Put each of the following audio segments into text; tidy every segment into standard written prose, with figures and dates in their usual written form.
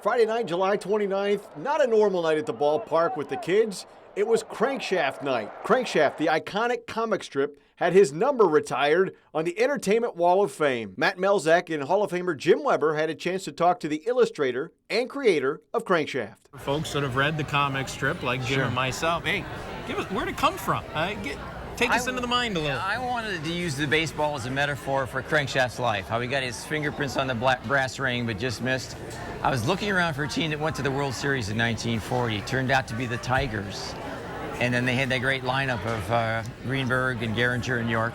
Friday night, July 29th, not a normal night at the ballpark with the kids. It was Crankshaft Night. Crankshaft, the iconic comic strip, had his number retired on the Entertainment Wall of Fame. Matt Melzak and Hall of Famer Jim Weber had a chance to talk to the illustrator and creator of Crankshaft. Folks that have read the comic strip, like Jim and myself, hey, give us where'd it come from? Take us into the mind a little. I wanted to use the baseball as a metaphor for Crankshaft's life, how he got his fingerprints on the brass ring but just missed. I was looking around for a team that went to the World Series in 1940. It turned out to be the Tigers. And then they had that great lineup of Greenberg and Gehringer and York.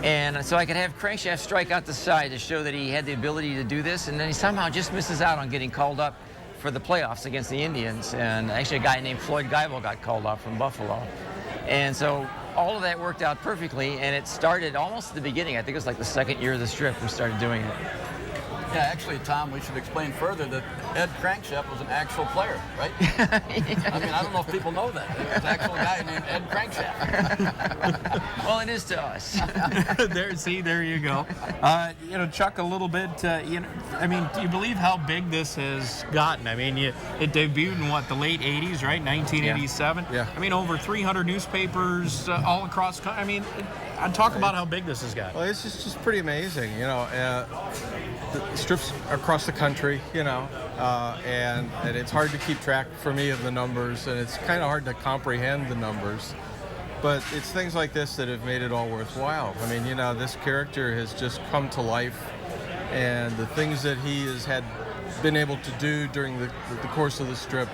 And so I could have Crankshaft strike out the side to show that he had the ability to do this, and then he somehow just misses out on getting called up for the playoffs against the Indians. And actually a guy named Floyd Geibel got called up from Buffalo. And so all of that worked out perfectly, and it started almost at the beginning. I think it was like the second year of the strip we started doing it. Yeah, actually, Tom, we should explain further that Ed Crankshaft was an actual player, right? I mean, I don't know if people know that. There was an actual guy named Ed Crankshaft. Well, it is to us. There you go. Chuck, a little bit, do you believe how big this has gotten? I mean, it debuted in the late 80s, right? 1987? Yeah. I mean, over 300 newspapers all across, talk about how big this has got. Well, it's just pretty amazing, the strips across the country, and it's hard to keep track for me of the numbers, and it's kind of hard to comprehend the numbers. But it's things like this that have made it all worthwhile. I mean, this character has just come to life, and the things that he has been able to do during the course of the strip,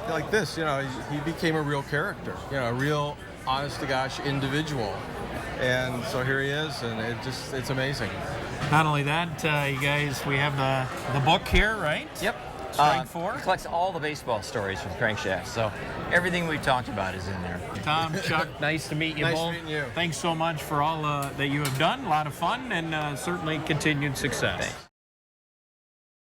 like this, he became a real character, a real honest-to-gosh individual. And so here he is, and it's amazing. Not only that, you guys, we have the book here, right? Yep. Strike four. It collects all the baseball stories from Crankshaft, so everything we've talked about is in there. Tom, Chuck, nice to meet you Nice both. meeting you. Thanks so much for all that you have done. A lot of fun, and certainly continued success. Thanks.